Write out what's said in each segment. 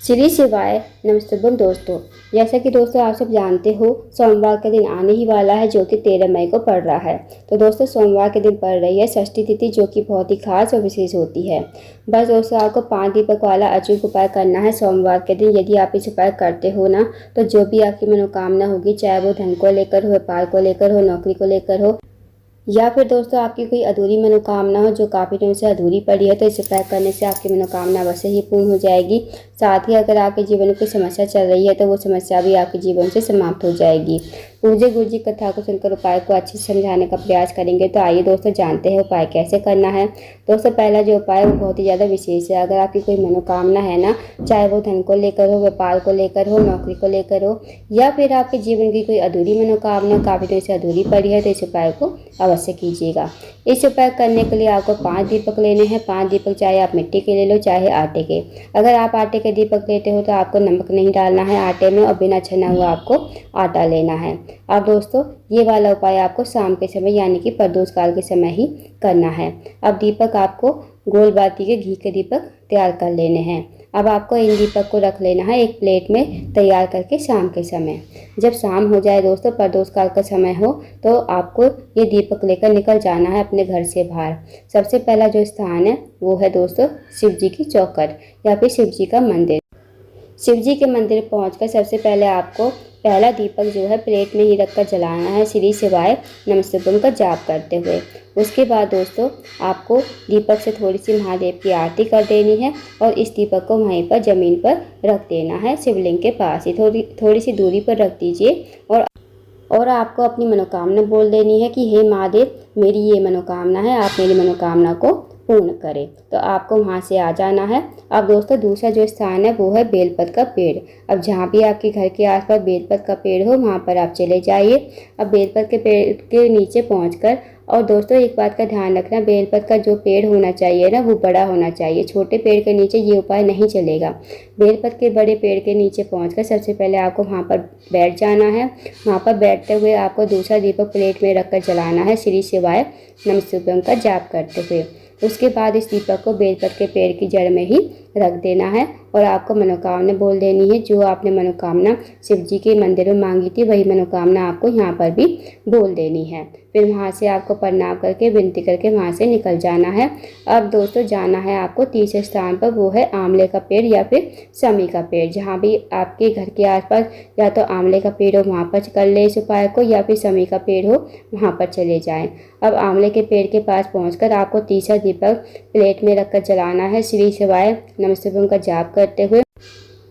श्री शिवाय नमस्तुभ्यम दोस्तों। जैसा कि दोस्तों आप सब जानते हो, सोमवार का दिन आने ही वाला है जो कि 13 मई को पड़ रहा है। तो दोस्तों सोमवार के दिन पड़ रही है षष्ठी तिथि, जो कि बहुत ही खास और विशेष होती है। बस दोस्तों आपको 5 दीपक वाला अचूक उपाय करना है सोमवार के दिन। यदि आप इस उपाय करते हो ना, तो जो भी आपकी मनोकामना होगी, चाहे वो धन को लेकर हो, व्यापार को लेकर हो, नौकरी को लेकर हो, या फिर दोस्तों आपकी कोई अधूरी मनोकामना हो जो काफ़ी दिनों से अधूरी पड़ी है, तो इस उपाय करने से आपकी मनोकामना अवश्य ही पूर्ण हो जाएगी। साथ ही अगर आपके जीवन में कोई समस्या चल रही है तो वो समस्या भी आपके जीवन से समाप्त हो जाएगी। पूज्य गुरु जी कथा को सुनकर उपाय को अच्छे से समझाने का प्रयास करेंगे। तो आइए दोस्तों जानते हैं उपाय कैसे करना है। दोस्तों पहला जो उपाय है वो बहुत ही ज़्यादा विशेष है। अगर आपकी कोई मनोकामना है ना, चाहे वो धन को लेकर हो, व्यापार को लेकर हो, नौकरी को लेकर हो, या फिर आपके जीवन की कोई अधूरी मनोकामना काफ़ी दिनों से अधूरी पड़ी है, तो इस उपाय को अवश्य कीजिएगा। इस उपाय करने के लिए आपको 5 दीपक लेने हैं। 5 दीपक चाहे आप मिट्टी के ले लो, चाहे आटे के। अगर आप आटे के दीपक लेते हो तो आपको नमक नहीं डालना है आटे में, और बिना छना हुआ आपको आटा लेना है। अब दोस्तों ये वाला उपाय आपको शाम के समय यानी कि प्रदोष काल के समय ही करना है। अब दीपक आपको गोल बाती के घी के दीपक तैयार कर लेने हैं। अब आपको इन दीपक को रख लेना है एक प्लेट में तैयार करके शाम के समय। जब शाम हो जाए दोस्तों, प्रदोष काल का समय हो, तो आपको ये दीपक लेकर निकल जाना है अपने घर से बाहर। सबसे पहला जो स्थान है वो है दोस्तों शिव जी की चौखट या फिर शिव जी का मंदिर। शिव जी के मंदिर पहुंचकर सबसे पहले आपको पहला दीपक जो है प्लेट में ही रखकर जलाना है, श्री शिवाय नमस्तुभ्यम का जाप करते हुए। उसके बाद दोस्तों आपको दीपक से थोड़ी सी महादेव की आरती कर देनी है, और इस दीपक को वहीं पर ज़मीन पर रख देना है, शिवलिंग के पास ही थोड़ी सी दूरी पर रख दीजिए। और आपको अपनी मनोकामना बोल देनी है कि हे महादेव, मेरी ये मनोकामना है, आप मेरी मनोकामना को पूर्ण करें। तो आपको वहाँ से आ जाना है। अब दोस्तों दूसरा जो स्थान है वो है बेलपत का पेड़। अब जहाँ भी आपके घर के आसपास बेलपत का पेड़ हो वहाँ पर आप चले जाइए। अब बेलपत के पेड़ के नीचे पहुँचकर, और दोस्तों एक बात का ध्यान रखना, बेलपत का जो पेड़ होना चाहिए ना वो बड़ा होना चाहिए। छोटे पेड़ के नीचे ये उपाय नहीं चलेगा। बेलपत के बड़े पेड़ के नीचे पहुंचकर सबसे पहले आपको वहाँ पर बैठ जाना है। वहाँ पर बैठते हुए आपको दूसरा दीपक प्लेट में रखकर जलाना है, श्री शिवाय नमस्तुभ्यम का जाप करते हुए। उसके बाद इस दीपक को बेलपत के पेड़ की जड़ में ही रख देना है, और आपको मनोकामना बोल देनी है। जो आपने मनोकामना शिव जी के मंदिर में मांगी थी वही मनोकामना आपको यहाँ पर भी बोल देनी है। फिर वहाँ से आपको प्रणाम करके विनती करके वहाँ से निकल जाना है। अब दोस्तों जाना है आपको तीसरे स्थान पर, वो है आंवले का पेड़ या फिर समी का पेड़। जहाँ भी आपके घर के आसपास या तो आंवले का पेड़ हो वहाँ पर कर ले इस उपाय को, या फिर समी का पेड़ हो वहाँ पर चले जाएं। अब आंवले के पेड़ के पास पहुँचकर आपको तीसरा दीपक प्लेट में रखकर जलाना है, श्री शिवाय नमस्तुभ्यम का जाप करते हुए।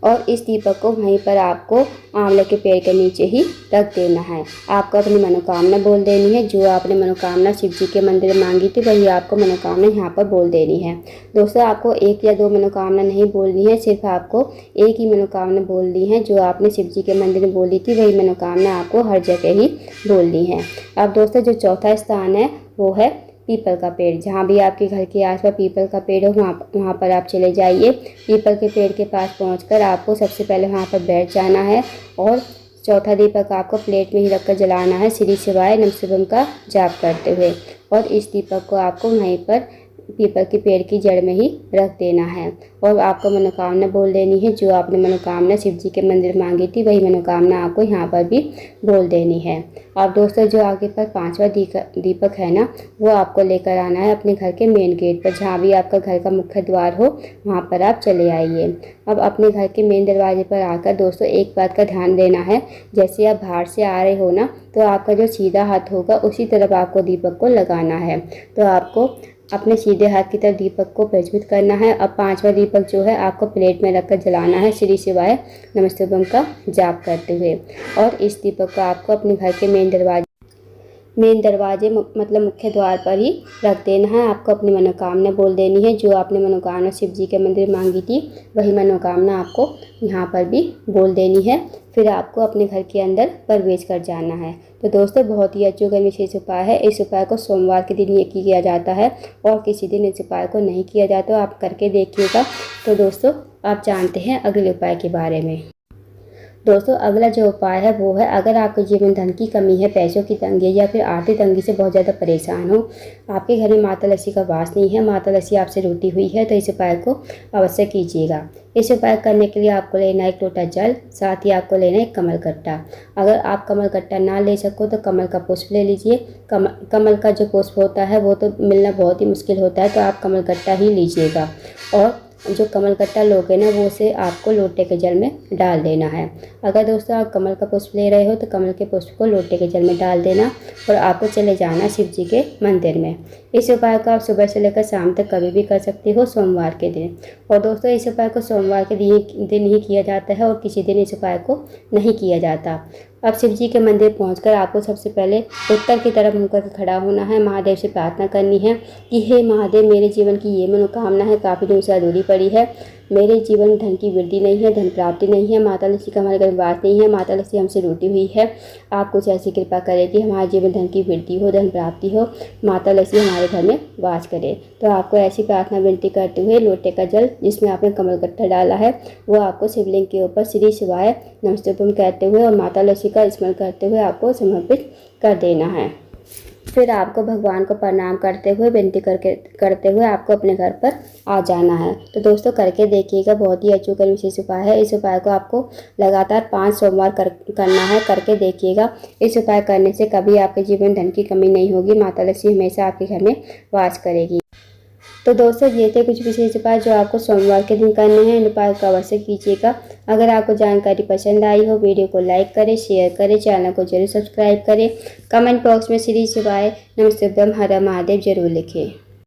और इस दीपक को वहीं पर आपको आंवले के पेड़ के नीचे ही रख देना है। आपको अपनी मनोकामना बोल देनी है। जो आपने मनोकामना शिव जी के मंदिर में मांगी थी वही आपको मनोकामना यहाँ पर बोल देनी है। दोस्तों आपको एक या दो मनोकामना नहीं बोलनी है, सिर्फ आपको एक ही मनोकामना बोलनी है। जो आपने शिव जी के मंदिर में बोली थी वही मनोकामना आपको हर जगह ही बोलनी है। अब दोस्तों जो चौथा स्थान है वो है पीपल का पेड़। जहाँ भी आपके घर के आसपास पीपल का पेड़ हो वहाँ पर आप चले जाइए। पीपल के पेड़ के पास पहुँचकर आपको सबसे पहले वहाँ पर बैठ जाना है, और चौथा दीपक आपको प्लेट में ही रखकर जलाना है, श्री शिवाय नमस्तुभ्यम का जाप करते हुए। और इस दीपक को आपको वहीं पर पीपल के पेड़ की जड़ में ही रख देना है, और आपको मनोकामना बोल देनी है। जो आपने मनोकामना शिव जी के मंदिर मांगी थी वही मनोकामना आपको यहाँ पर भी बोल देनी है। अब दोस्तों जो आगे पर 5वां दीपक है ना, वो आपको लेकर आना है अपने घर के मेन गेट पर। जहाँ भी आपका घर का मुख्य द्वार हो वहाँ पर आप चले आइए। अब अपने घर के मेन दरवाजे पर आकर दोस्तों एक बात का ध्यान देना है, जैसे आप बाहर से आ रहे हो ना, तो आपका जो सीधा हाथ होगा उसी तरफ आपको दीपक को लगाना है। तो आपको अपने सीधे हाथ की तरफ दीपक को प्रज्वलित करना है। अब 5वां दीपक जो है आपको प्लेट में रखकर जलाना है, श्री शिवाय नमस्तुभ्यम का जाप करते हुए। और इस दीपक को आपको अपने घर के मेन दरवाजे मतलब मुख्य द्वार पर ही रख देना है। आपको अपनी मनोकामना बोल देनी है। जो आपने मनोकामना शिव जी के मंदिर मांगी थी वही मनोकामना आपको यहाँ पर भी बोल देनी है। फिर आपको अपने घर के अंदर प्रवेश कर जाना है। तो दोस्तों बहुत ही अचूक विशेष उपाय है। इस उपाय को सोमवार के दिन ये किया जाता है, और किसी दिन इस उपाय को नहीं किया जाता। तो आप करके देखिएगा। तो दोस्तों आप जानते हैं अगले उपाय के बारे में। दोस्तों अगला जो उपाय है वो है, अगर आपके जीवन धन की कमी है, पैसों की तंगी है या फिर आर्थिक तंगी से बहुत ज़्यादा परेशान हो, आपके घर में माता लक्ष्मी का वास नहीं है, माता लक्ष्मी आपसे रूठी हुई है, तो इस उपाय को अवश्य कीजिएगा। इस उपाय करने के लिए आपको लेना है 1 लोटा जल, साथ ही आपको लेना है एक कमल कट्टा। अगर आप कमल कट्टा ना ले सको तो कमल का पुष्प ले लीजिए। कमल का जो पुष्प होता है वो तो मिलना बहुत ही मुश्किल होता है, तो आप कमल कट्टा ही लीजिएगा। और जो कमल कट्टा लोगे ना वो उसे आपको लोटे के जल में डाल देना है। अगर दोस्तों आप कमल का पुष्प ले रहे हो तो कमल के पुष्प को लोटे के जल में डाल देना और आपको चले जाना शिव जी के मंदिर में। इस उपाय को आप सुबह से लेकर शाम तक कभी भी कर सकते हो, सोमवार के दिन। और दोस्तों इस उपाय को सोमवार के दिन ही किया जाता है और किसी दिन इस उपाय को नहीं किया जाता। अब शिव जी के मंदिर पहुंचकर आपको सबसे पहले उत्तर की तरफ मुँह करके खड़ा होना है। महादेव से प्रार्थना करनी है कि हे महादेव, मेरे जीवन की ये मनोकामना है, काफ़ी दिनों से अधूरी पड़ी है। मेरे जीवन में धन की वृद्धि नहीं है, धन प्राप्ति नहीं है, माता लक्ष्मी का हमारे घर में वास नहीं है, माता लक्ष्मी हमसे रूठी हुई है। आप कुछ ऐसी कृपा करें कि हमारे जीवन धन की वृद्धि हो, धन प्राप्ति हो, माता लक्ष्मी हमारे घर में वास करे। तो आपको ऐसी प्रार्थना विनती करते हुए लोटे का जल जिसमें आपने कमल कट्टा डाला है वो आपको शिवलिंग के ऊपर श्री शिवाय नमस्तुभ्यम कहते हुए और माता लक्ष्मी का स्मरण करते हुए आपको समर्पित कर देना है। फिर आपको भगवान को प्रणाम करते हुए विनती करते हुए आपको अपने घर पर आ जाना है। तो दोस्तों करके देखिएगा, बहुत ही अचूक और विशेष उपाय है। इस उपाय को आपको लगातार 5 सोमवार करना है, करके देखिएगा। इस उपाय करने से कभी आपके जीवन धन की कमी नहीं होगी, माता लक्ष्मी हमेशा आपके घर में वास करेगी। तो दोस्तों ये थे कुछ विशेष उपाय जो आपको सोमवार के दिन करने हैं। इन उपायों को अवश्य कीजिएगा। अगर आपको जानकारी पसंद आई हो, वीडियो को लाइक करें, शेयर करें, चैनल को जरूर सब्सक्राइब करें। कमेंट बॉक्स में श्री शिवाय नमस्तुभ्यम हर महादेव जरूर लिखें।